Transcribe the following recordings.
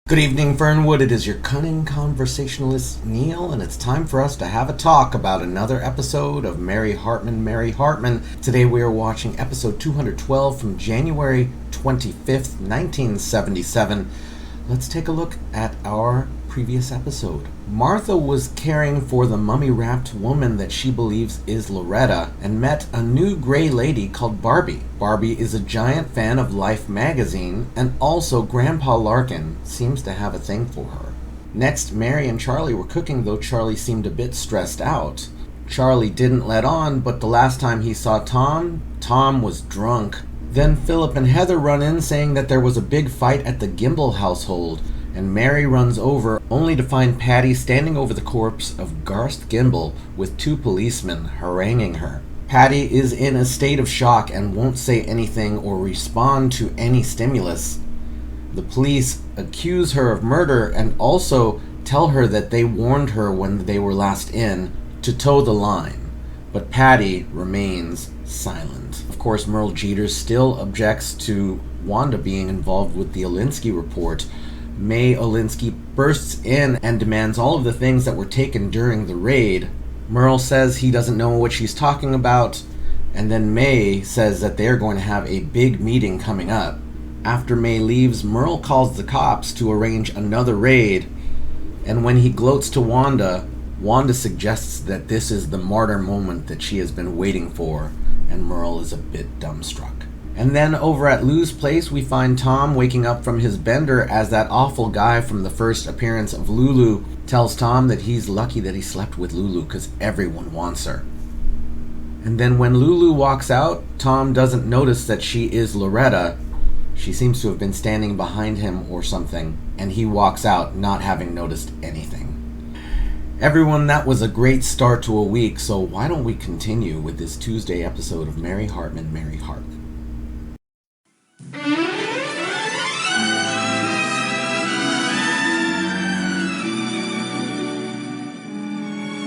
Good evening, Fernwood. It is your cunning conversationalist, Neil, and it's time for us to have a talk about another episode of Mary Hartman, Mary Hartman. Today we are watching episode 212 from January 25th, 1977. Let's take a look at our previous episode. Martha was caring for the mummy-wrapped woman that she believes is Loretta and met a new gray lady called Barbie. Barbie is a giant fan of Life magazine, and also Grandpa Larkin seems to have a thing for her. Next, Mary and Charlie were cooking, though Charlie seemed a bit stressed out. Charlie didn't let on, but the last time he saw Tom was drunk. Then Philip and Heather run in saying that there was a big fight at the Gimble household, and Mary runs over only to find Patty standing over the corpse of Garth Gimble with two policemen haranguing her. Patty is in a state of shock and won't say anything or respond to any stimulus. The police accuse her of murder and also tell her that they warned her when they were last in to toe the line, but Patty remains silent. Of course, Merle Jeter still objects to Wanda being involved with the Olinsky report. May Olinsky bursts in and demands all of the things that were taken during the raid. Merle says he doesn't know what she's talking about, and then May says that they're going to have a big meeting coming up. After May leaves, Merle calls the cops to arrange another raid, and when he gloats to Wanda, Wanda suggests that this is the martyr moment that she has been waiting for, and Merle is a bit dumbstruck. And then over at Lou's place, we find Tom waking up from his bender as that awful guy from the first appearance of Lulu tells Tom that he's lucky that he slept with Lulu because everyone wants her. And then when Lulu walks out, Tom doesn't notice that she is Loretta. She seems to have been standing behind him or something, and he walks out not having noticed anything. Everyone, that was a great start to a week, so why don't we continue with this Tuesday episode of Mary Hartman, Mary Hartman.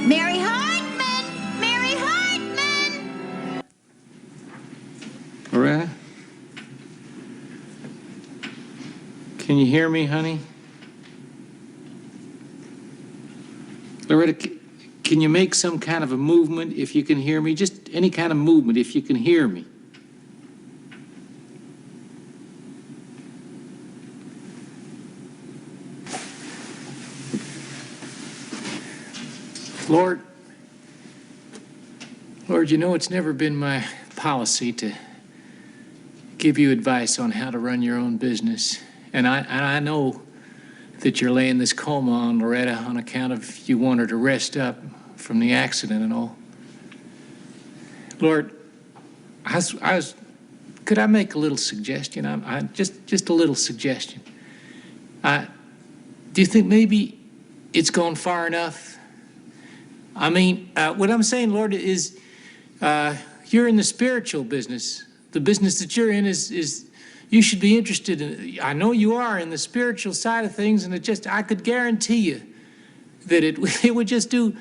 Mary Hartman! Mary Hartman! Loretta? Can you hear me, honey? Loretta, can you make some kind of a movement if you can hear me? Just any kind of movement if you can hear me. Lord, you know it's never been my policy to give you advice on how to run your own business. And I know that you're laying this coma on Loretta on account of you want her to rest up from the accident and all. Lord, could I make a little suggestion? Just a little suggestion. Do you think maybe it's gone far enough? I mean, what I'm saying, Lord, is you're in the spiritual business. The business that you're in is you should be interested in. I know you are in the spiritual side of things, and I could guarantee you that it would just do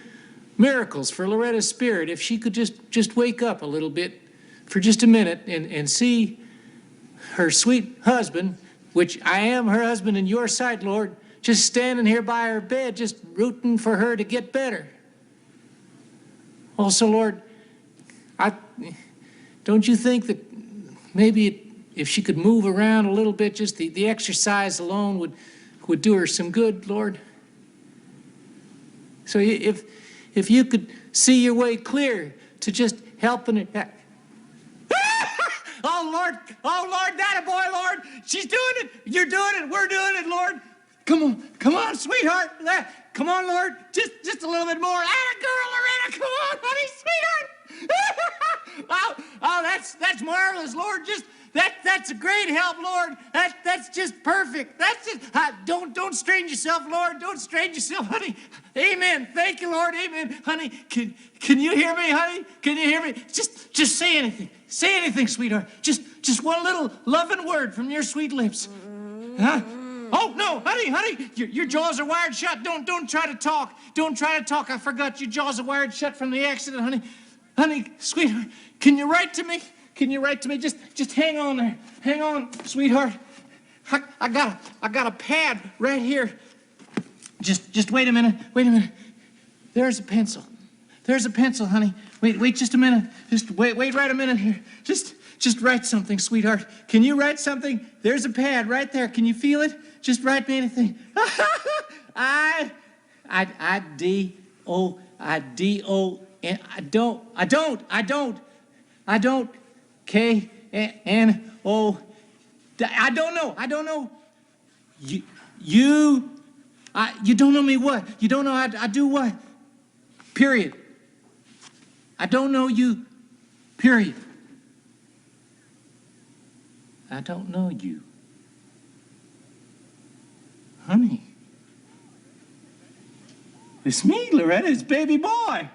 miracles for Loretta's spirit if she could just wake up a little bit for just a minute and see her sweet husband, which I am her husband in your sight, Lord, just standing here by her bed, just rooting for her to get better. Also, Lord, don't you think that maybe if she could move around a little bit, just the exercise alone would do her some good, Lord? So if you could see your way clear to just helping her. Oh, Lord, that boy, Lord. She's doing it. You're doing it. We're doing it, Lord. Come on, sweetheart. Come on, Lord. Just a little bit more. Atta girl, Loretta. Come on, honey, sweetheart. oh, that's marvelous, Lord. That's a great help, Lord. That's just perfect. That's just don't strain yourself, Lord. Don't strain yourself, honey. Amen. Thank you, Lord. Amen, honey. Can you hear me, honey? Can you hear me? Just say anything. Say anything, sweetheart. Just one little loving word from your sweet lips. Huh? Oh, no, honey, your jaws are wired shut. Don't try to talk. Don't try to talk. I forgot your jaws are wired shut from the accident, honey. Honey, sweetheart, can you write to me? Can you write to me? Just hang on there. Hang on, sweetheart. I got a pad right here. Just wait a minute. There's a pencil. There's a pencil, honey. Wait just a minute. Just wait right a minute here. Just write something, sweetheart. Can you write something? There's a pad right there. Can you feel it? Just write me anything. I D O N. I don't K N O. I don't know. You don't know me what? You don't know I do what? Period. I don't know you. Period. I don't know you. Honey. It's me, Loretta. It's baby boy.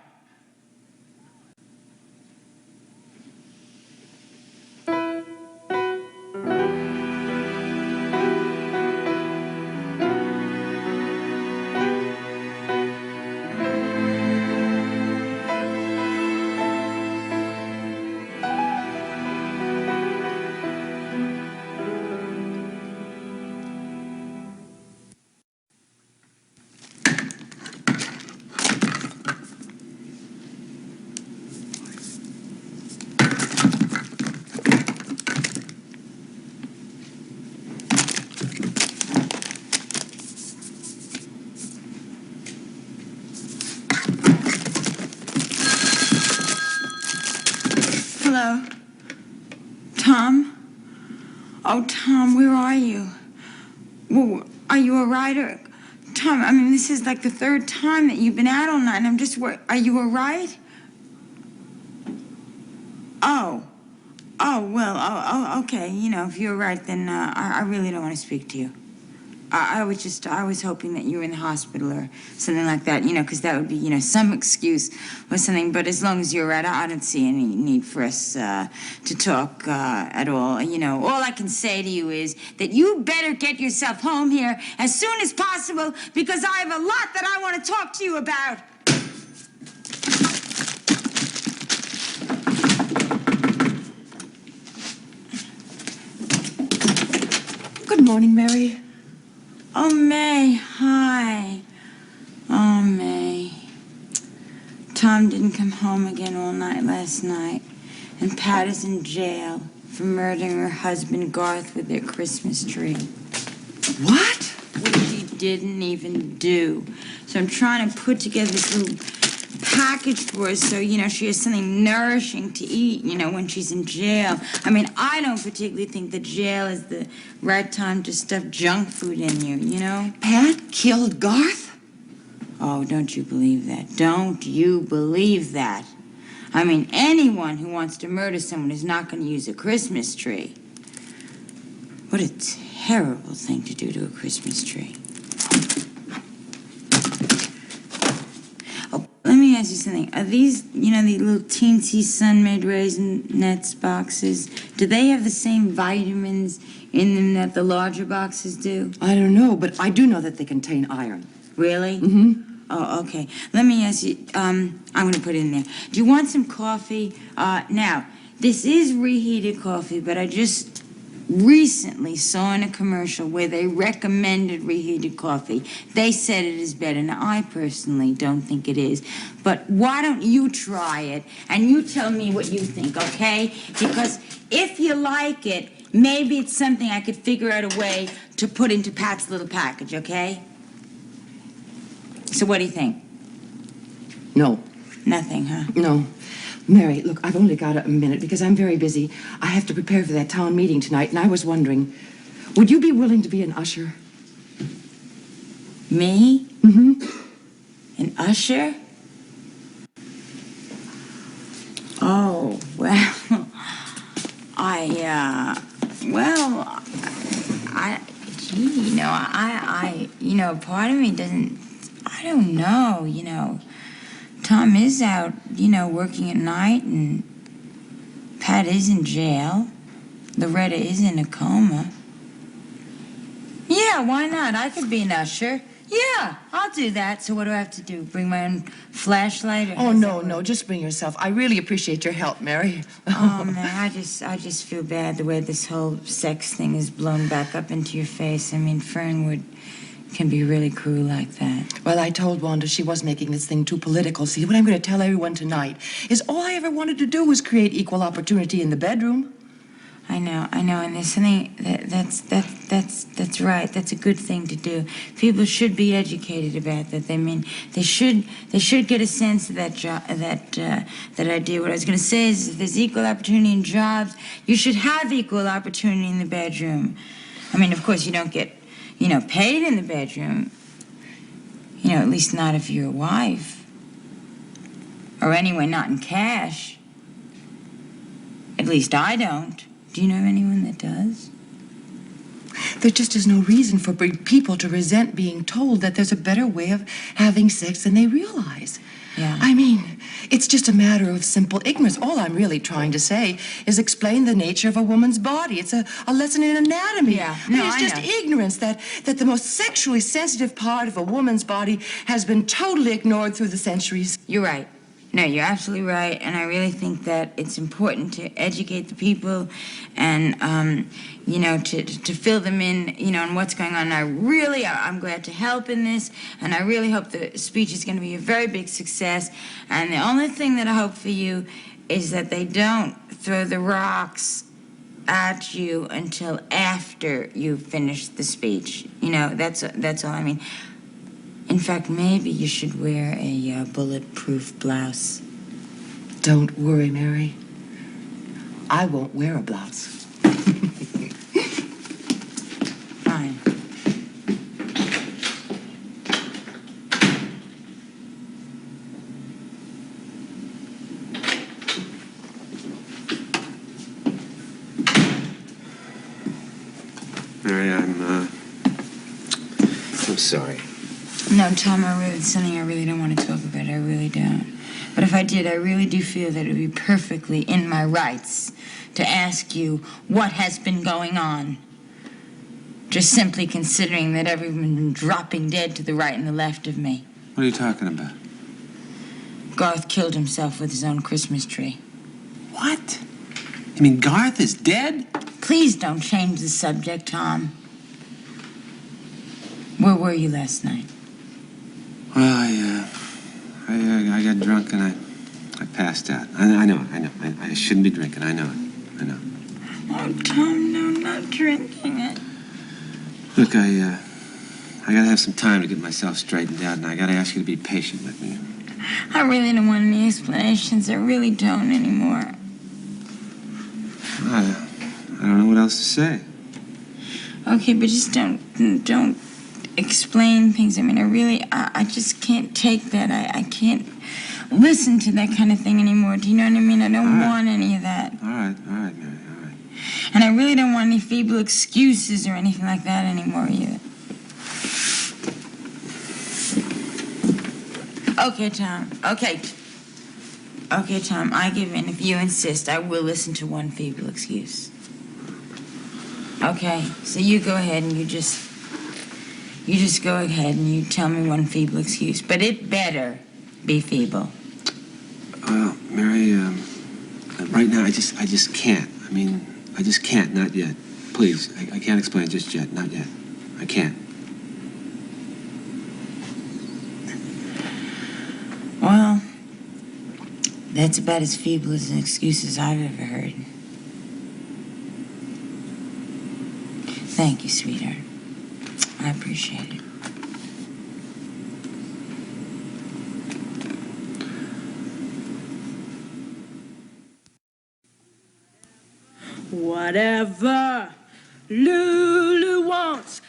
Hello? Tom? Oh, Tom, where are you? Well, are you all right? Or, Tom, I mean, this is like the third time that you've been out all night, and I'm just worried. Are you all right? Oh, okay. You know, if you're all right, then I really don't want to speak to you. I was hoping that you were in the hospital or something like that, you know, because that would be, you know, some excuse or something. But as long as you're right, I don't see any need for us to talk at all. You know, all I can say to you is that you better get yourself home here as soon as possible because I have a lot that I want to talk to you about. Good morning, Mary. Oh, May, hi. Oh, May. Tom didn't come home again all night last night. And Pat is in jail for murdering her husband, Garth, with their Christmas tree. What? Which he didn't even do. So I'm trying to put together this little package for her so, you know, she has something nourishing to eat, you know, when she's in jail. I mean, I don't particularly think that jail is the right time to stuff junk food in you, you know? Pat killed Garth? Oh, don't you believe that? Don't you believe that? I mean, anyone who wants to murder someone is not going to use a Christmas tree. What a terrible thing to do to a Christmas tree. Oh, let me ask you something. Are these, you know, the little teensy sun-made raisin nets boxes, do they have the same vitamins in them that the larger boxes do? I don't know, but I do know that they contain iron. Really? Mm-hmm. Oh, okay. Let me ask you, I'm going to put it in there. Do you want some coffee? Now, this is reheated coffee, but I just recently saw in a commercial where they recommended reheated coffee. They said it is better. Now, I personally don't think it is. But why don't you try it, and you tell me what you think, okay? Because if you like it, maybe it's something I could figure out a way to put into Pat's little package, okay? So what do you think? No. Nothing, huh? No. Mary, look, I've only got a minute because I'm very busy. I have to prepare for that town meeting tonight, and I was wondering, would you be willing to be an usher? Me? Mm-hmm. An usher? Oh, well, part of me doesn't, I don't know, you know. Tom is out, you know, working at night, and Pat is in jail. Loretta is in a coma. Yeah, why not? I could be an usher. Yeah, I'll do that. So what do I have to do? Bring my own flashlight? Or Oh, no, just bring yourself. I really appreciate your help, Mary. Oh, man, I just feel bad the way this whole sex thing is blown back up into your face. I mean, Fernwood can be really cruel like that. Well, I told Wanda she was making this thing too political. See, what I'm going to tell everyone tonight is all I ever wanted to do was create equal opportunity in the bedroom. I know, and there's something that's right. That's a good thing to do. People should be educated about that. I mean, they should get a sense of that idea. What I was going to say is, if there's equal opportunity in jobs, you should have equal opportunity in the bedroom. I mean, of course, you don't get, paid in the bedroom. At least not if you're a wife, or anyway, not in cash. At least I don't. Do you know anyone that does? There just is no reason for people to resent being told that there's a better way of having sex than they realize. Yeah. I mean, it's just a matter of simple ignorance. All I'm really trying to say is explain the nature of a woman's body. It's a lesson in anatomy. Yeah. I mean, No, it's I just know. ignorance that the most sexually sensitive part of a woman's body has been totally ignored through the centuries. You're right. No, you're absolutely right, and I really think that it's important to educate the people and, to fill them in, on what's going on. And I'm glad to help in this, and I really hope the speech is going to be a very big success. And the only thing that I hope for you is that they don't throw the rocks at you until after you finish the speech. That's all I mean. In fact, maybe you should wear a bulletproof blouse. Don't worry, Mary. I won't wear a blouse. Fine. Mary, I'm sorry. No, Tom, it's something I really don't want to talk about. I really don't. But if I did, I really do feel that it would be perfectly in my rights to ask you what has been going on. Just simply considering that everyone's been dropping dead to the right and the left of me. What are you talking about? Garth killed himself with his own Christmas tree. What? You mean Garth is dead? Please don't change the subject, Tom. Where were you last night? Well, I got drunk and I passed out. I know. I shouldn't be drinking. I know it. I know. Oh, Tom, no, not drinking it. Look, I gotta have some time to get myself straightened out, and I gotta ask you to be patient with me. I really don't want any explanations. I really don't anymore. I don't know what else to say. Okay, but just don't explain things. I mean, I just can't take that. I can't listen to that kind of thing anymore. Do you know what I mean? I don't want any of that. All right, Mary, all right. And I really don't want any feeble excuses or anything like that anymore either. Okay, Tom. Okay, Tom, I give in. If you insist, I will listen to one feeble excuse. Okay, so you go ahead and you just go ahead and you tell me one feeble excuse. But it better be feeble. Well, Mary, right now I just can't. I mean, I just can't, not yet. Please, I can't explain just yet, not yet. I can't. Well, that's about as feeble as an excuse as I've ever heard. Thank you, sweetheart. I appreciate it. Whatever Lulu wants,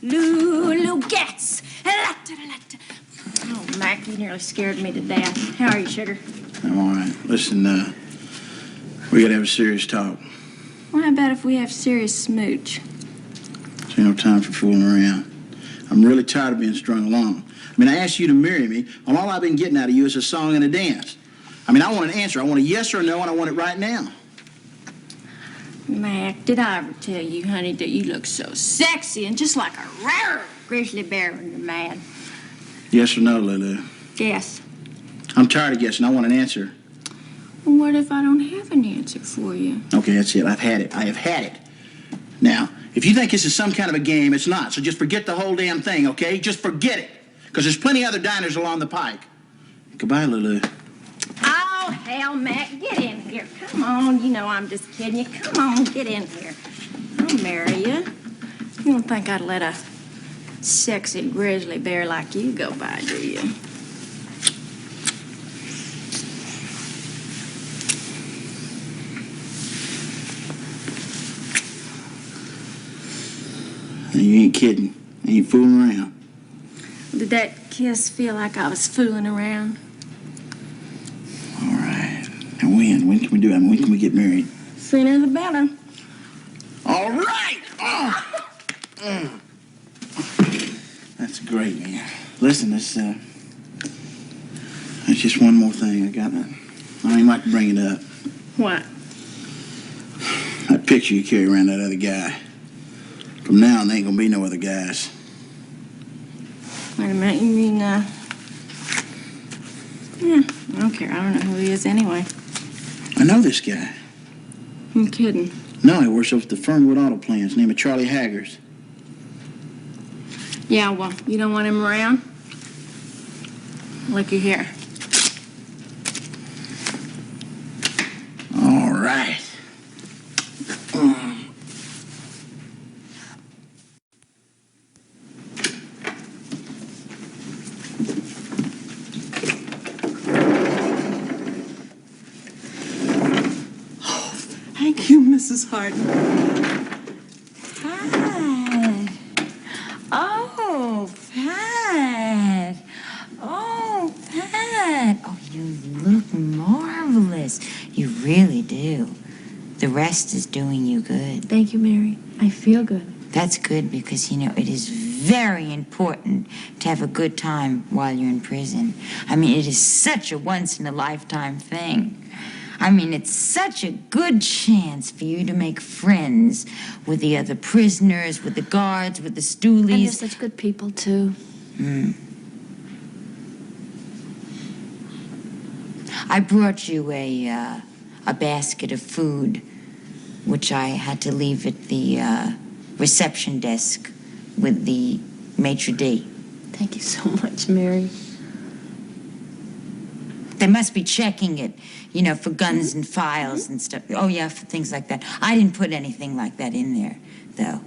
Lulu gets. Oh, Mac, you nearly scared me to death. How are you, sugar? I'm all right. Listen, we gotta have a serious talk. Well, how about if we have serious smooch? There's no time for fooling around. I'm really tired of being strung along. I mean, I asked you to marry me, and all I've been getting out of you is a song and a dance. I mean, I want an answer. I want a yes or a no, and I want it right now. Mac, did I ever tell you, honey, that you look so sexy and just like a rare grizzly bear when you're mad? Yes or no, Lulu? Yes. I'm tired of guessing. I want an answer. Well, what if I don't have an answer for you? Okay, that's it. I've had it. I have had it. Now, if you think this is some kind of a game, it's not. So just forget the whole damn thing, okay? Just forget it. Because there's plenty other diners along the pike. Goodbye, Lulu. Oh, hell, Mac, get in here. Come on, you know I'm just kidding you. Come on, get in here. I'll marry you. You don't think I'd let a sexy grizzly bear like you go by, do you? You ain't kidding. You ain't fooling around. Did that kiss feel like I was fooling around? All right. Now when? When can we do it? When can we get married? Sooner the better. All right! Oh. That's great, man. Listen, there's just one more thing. I don't even like to bring it up. What? That picture you carry around that other guy. From now on, there ain't gonna be no other guys. Wait a minute, you mean, yeah, I don't care. I don't know who he is anyway. I know this guy. I'm kidding. No, he works over at the Fernwood Auto Plant. His name is Charlie Haggers. Yeah, well, you don't want him around? Looky here. All right. Thank you, Mrs. Hartman. Pat. Oh, Pat. Oh, Pat. Oh, you look marvelous. You really do. The rest is doing you good. Thank you, Mary. I feel good. That's good because, you know, it is very important to have a good time while you're in prison. I mean, it is such a once-in-a-lifetime thing. I mean, it's such a good chance for you to make friends with the other prisoners, with the guards, with the stoolies. And they're such good people, too. I brought you a basket of food, which I had to leave at the reception desk with the maitre d'. Thank you so much, Mary. They must be checking it, you know, for guns and files and stuff. Oh, yeah, for things like that. I didn't put anything like that in there, though.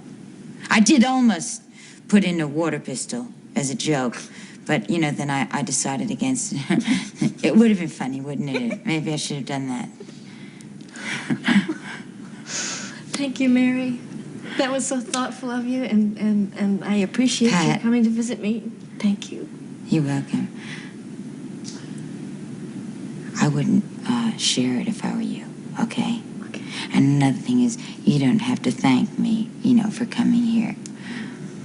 I did almost put in a water pistol as a joke, but, you know, then I decided against it. It would have been funny, wouldn't it? Maybe I should have done that. Thank you, Mary. That was so thoughtful of you, and I appreciate you Pat. coming to visit me. Thank you. You're welcome. I wouldn't share it if I were you, okay? Okay. And another thing is, you don't have to thank me, you know, for coming here.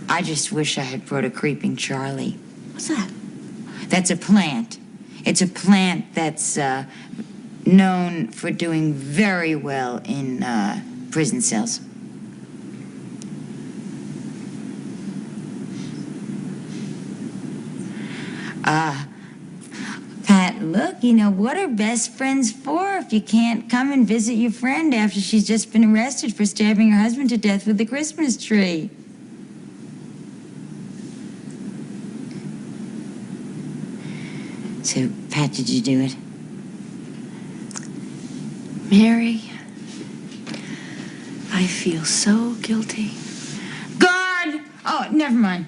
I just wish I had brought a creeping Charlie. What's that? That's a plant. It's a plant that's known for doing very well in prison cells. Pat, look, you know, what are best friends for if you can't come and visit your friend after she's just been arrested for stabbing her husband to death with a Christmas tree? So, Pat, did you do it? Mary, I feel so guilty. Guard! Oh, never mind.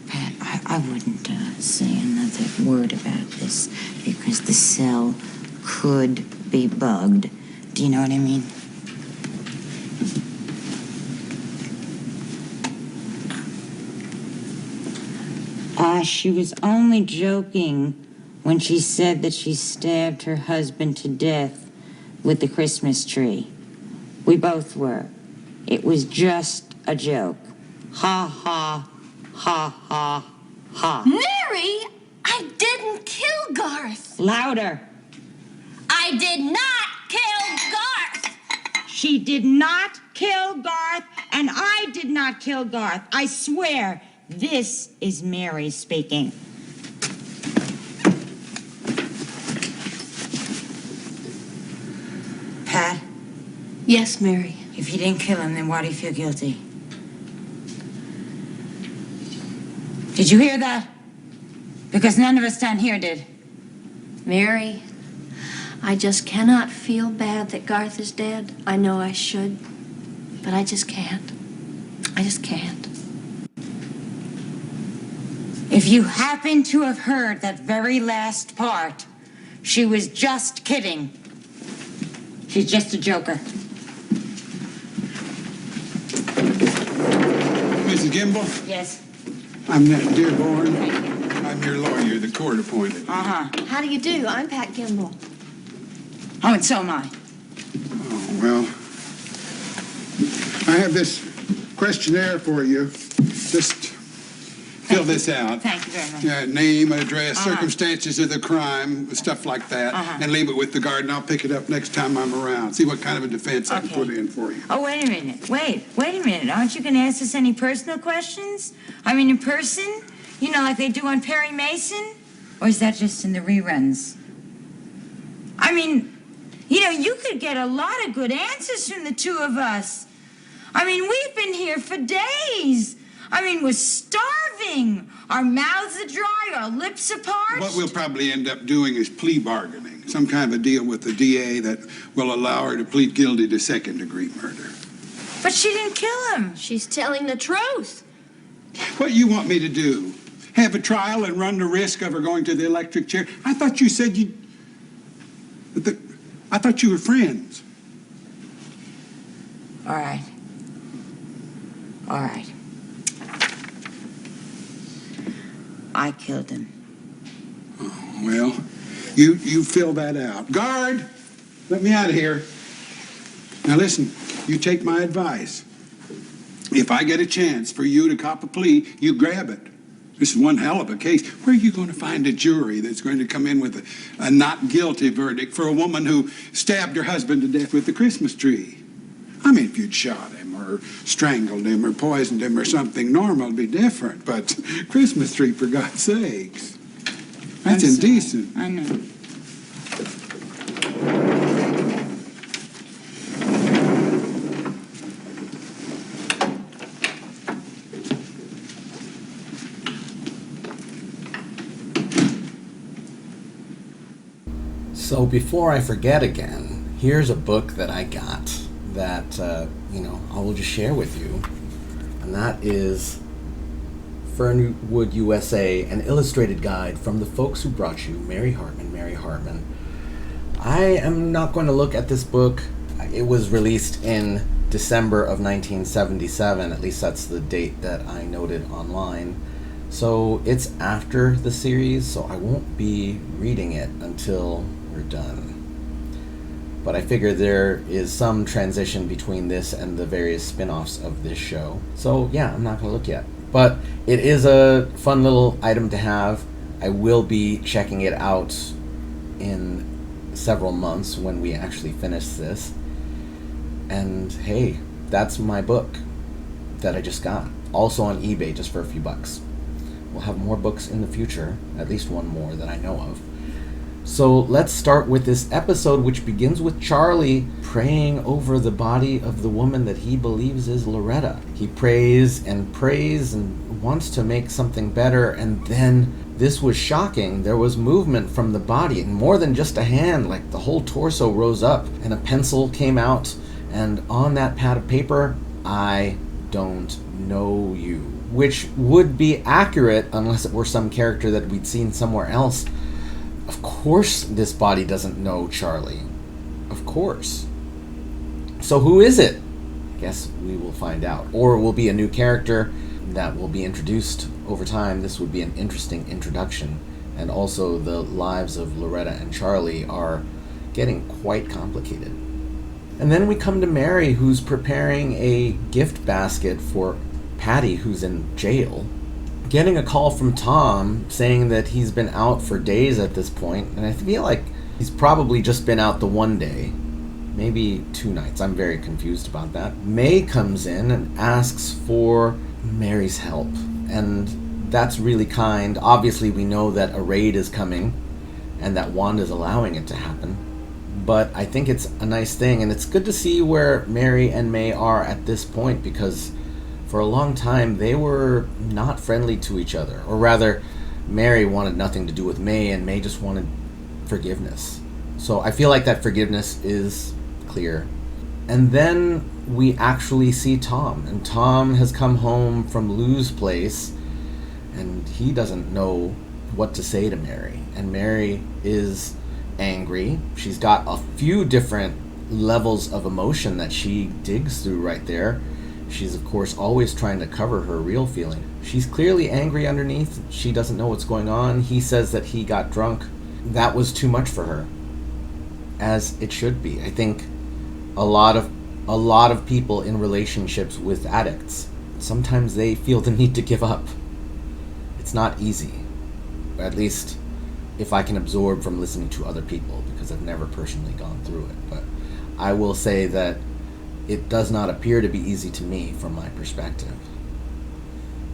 Pat, I wouldn't say another word about this because the cell could be bugged. Do you know what I mean? She was only joking when she said that she stabbed her husband to death with the Christmas tree. We both were. It was just a joke. Ha, ha, ha, ha, ha. Mary, I didn't kill Garth. Louder. I did not kill Garth. She did not kill Garth, and I did not kill Garth. I swear, this is Mary speaking. Pat? Yes, Mary. If you didn't kill him, then why do you feel guilty? Did you hear that? Because none of us down here did. Mary, I just cannot feel bad that Garth is dead. I know I should, but I just can't. I just can't. If you happen to have heard that very last part, she was just kidding. She's just a joker. Mrs. Gimble, Yes. I'm Nat Dearborn. I'm your lawyer, the court appointed. Uh-huh. How do you do? I'm Pat Kimball. Oh, and so am I. Oh, well, I have this questionnaire for you. Just fill this out. Thank you very much. Name, address, circumstances of the crime, stuff like that, and leave it with the guard, and I'll pick it up next time I'm around. See what kind of a defense I can Okay. put in for you. Oh, wait a minute. Wait a minute. Aren't you going to ask us any personal questions? I mean, in person? You know, like they do on Perry Mason? Or is that just in the reruns? I mean, you know, you could get a lot of good answers from the two of us. I mean, we've been here for days. I mean, we're starving. Our mouths are dry, our lips are parched. What we'll probably end up doing is plea bargaining, some kind of a deal with the DA that will allow her to plead guilty to second-degree murder. But she didn't kill him. She's telling the truth. What you want me to do? Have a trial and run the risk of her going to the electric chair? I thought you said you... I thought you were friends. All right. All right. I killed him. Well, you fill that out. Guard, let me out of here. Now listen, you take my advice. If I get a chance for you to cop a plea, you grab it. This is one hell of a case. Where are you going to find a jury that's going to come in with a not guilty verdict for a woman who stabbed her husband to death with the Christmas tree? I mean, if you'd shot him or strangled him or poisoned him or something normal, it'd be different. But Christmas tree, for God's sakes. That's indecent. I know. So before I forget again, here's a book that I got that, I will just share with you. And that is Fernwood, USA, an illustrated guide from the folks who brought you Mary Hartman, Mary Hartman. I am not going to look at this book. It was released in December of 1977, at least that's the date that I noted online. So it's after the series, so I won't be reading it until we're done. But I figure there is some transition between this and the various spin-offs of this show. So yeah, I'm not going to look yet. But it is a fun little item to have. I will be checking it out in several months when we actually finish this. And hey, that's my book that I just got. Also on eBay, just for a few bucks. We'll have more books in the future, at least one more that I know of. So let's start with this episode, which begins with Charlie praying over the body of the woman that he believes is Loretta. He prays and wants to make something better, and then this was shocking. There was movement from the body, and more than just a hand, like the whole torso rose up, and a pencil came out, and on that pad of paper, I don't know you. Which would be accurate unless it were some character that we'd seen somewhere else. Of course this body doesn't know Charlie. Of course. So who is it? I guess we will find out. Or it will be a new character that will be introduced over time. This would be an interesting introduction. And also the lives of Loretta and Charlie are getting quite complicated. And then we come to Mary, who's preparing a gift basket for Patty, who's in jail, getting a call from Tom saying that he's been out for days at this point, and I feel like he's probably just been out the one day. Maybe 2 nights. I'm very confused about that. May comes in and asks for Mary's help. And that's really kind. Obviously, we know that a raid is coming and that Wanda's allowing it to happen. But I think it's a nice thing, and it's good to see where Mary and May are at this point, because for a long time they were not friendly to each other. Or rather, Mary wanted nothing to do with May, and May just wanted forgiveness. So I feel like that forgiveness is clear. And then we actually see Tom, and Tom has come home from Lou's place, and he doesn't know what to say to Mary. And Mary is angry. She's got a few different levels of emotion that she digs through right there. She's, of course, always trying to cover her real feeling. She's clearly angry underneath. She doesn't know what's going on. He says that he got drunk. That was too much for her, as it should be. I think a lot of people in relationships with addicts, sometimes they feel the need to give up. It's not easy, at least if I can absorb from listening to other people, because I've never personally gone through it. But I will say that it does not appear to be easy to me from my perspective.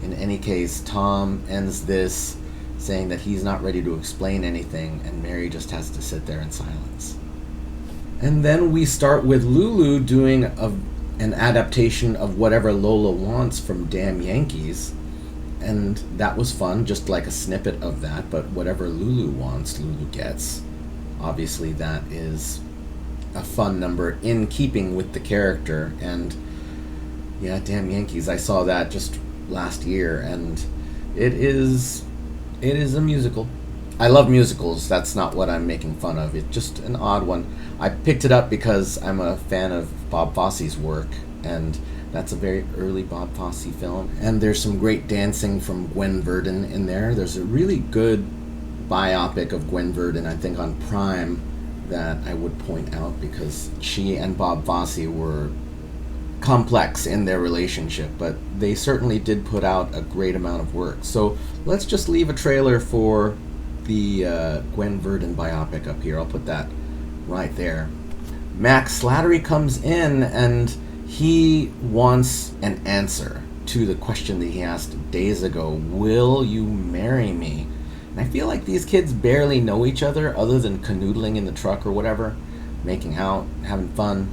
In any case, Tom ends this saying that he's not ready to explain anything, and Mary just has to sit there in silence. And then we start with Lulu doing an adaptation of Whatever Lola Wants from Damn Yankees. And that was fun, just like a snippet of that, but whatever Lulu wants, Lulu gets. Obviously, that is a fun number in keeping with the character. And yeah, Damn Yankees, I saw that just last year, and it is a musical. I love musicals, that's not what I'm making fun of. It's just an odd one. I picked it up because I'm a fan of Bob Fosse's work, and that's a very early Bob Fosse film. And there's some great dancing from Gwen Verdon in there. There's a really good biopic of Gwen Verdon, I think on Prime, that I would point out, because she and Bob Fosse were complex in their relationship, but they certainly did put out a great amount of work. So let's just leave a trailer for the Gwen Verdon biopic up here. I'll put that right there. Max Slattery comes in, and he wants an answer to the question that he asked days ago: will you marry me? And I feel like these kids barely know each other, other than canoodling in the truck or whatever, making out, having fun.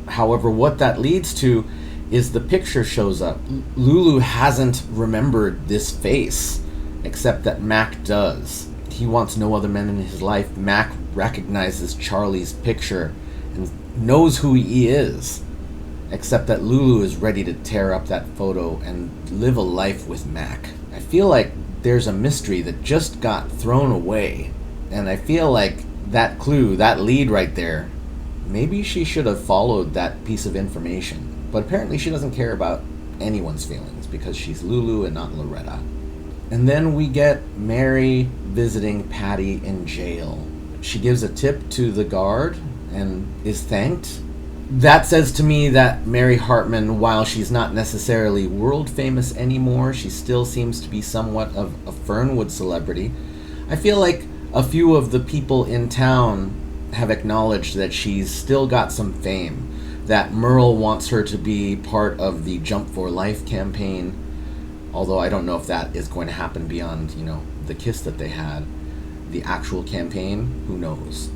However, what that leads to is the picture shows up. Lulu hasn't remembered this face, except that Mac does. He wants no other men in his life. Mac recognizes Charlie's picture and knows who he is, except that Lulu is ready to tear up that photo and live a life with Mac. I feel like there's a mystery that just got thrown away, and I feel like that clue, that lead right there, maybe she should have followed that piece of information. But apparently she doesn't care about anyone's feelings, because she's Lulu and not Loretta. And then we get Mary visiting Patty in jail. She gives a tip to the guard and is thanked. That says to me that Mary Hartman, while she's not necessarily world famous anymore, she still seems to be somewhat of a Fernwood celebrity. I feel like a few of the people in town have acknowledged that she's still got some fame, that Merle wants her to be part of the Jump for Life campaign, although I don't know if that is going to happen beyond, the kiss that they had. The actual campaign, who knows.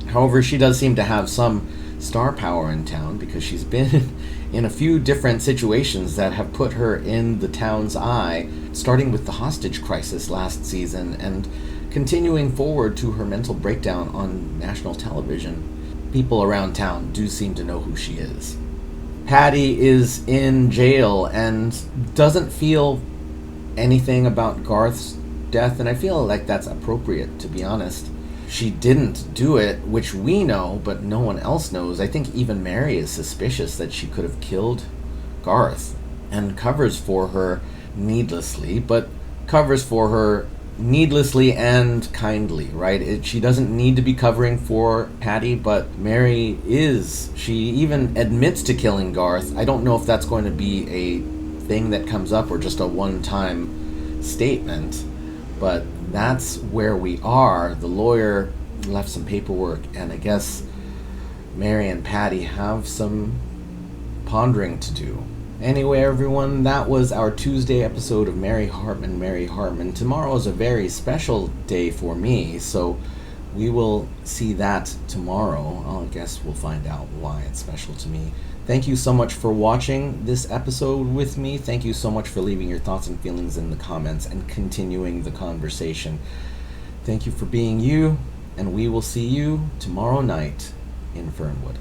However, she does seem to have some star power in town, because she's been in a few different situations that have put her in the town's eye, starting with the hostage crisis last season and continuing forward to her mental breakdown on national television. People around town do seem to know who she is. Patty is in jail and doesn't feel anything about Garth's death, and I feel like that's appropriate, to be honest. She didn't do it, which we know, but no one else knows. I think even Mary is suspicious that she could have killed Garth, and covers for her needlessly, but covers for her needlessly and kindly, right? She doesn't need to be covering for Patty, but Mary is. She even admits to killing Garth. I don't know if that's going to be a thing that comes up or just a one-time statement, but that's where we are. The lawyer left some paperwork, and I guess Mary and Patty have some pondering to do. Anyway, everyone, that was our Tuesday episode of Mary Hartman, Mary Hartman. Tomorrow is a very special day for me, so we will see that tomorrow. I guess we'll find out why it's special to me. Thank you so much for watching this episode with me. Thank you so much for leaving your thoughts and feelings in the comments and continuing the conversation. Thank you for being you, and we will see you tomorrow night in Fernwood.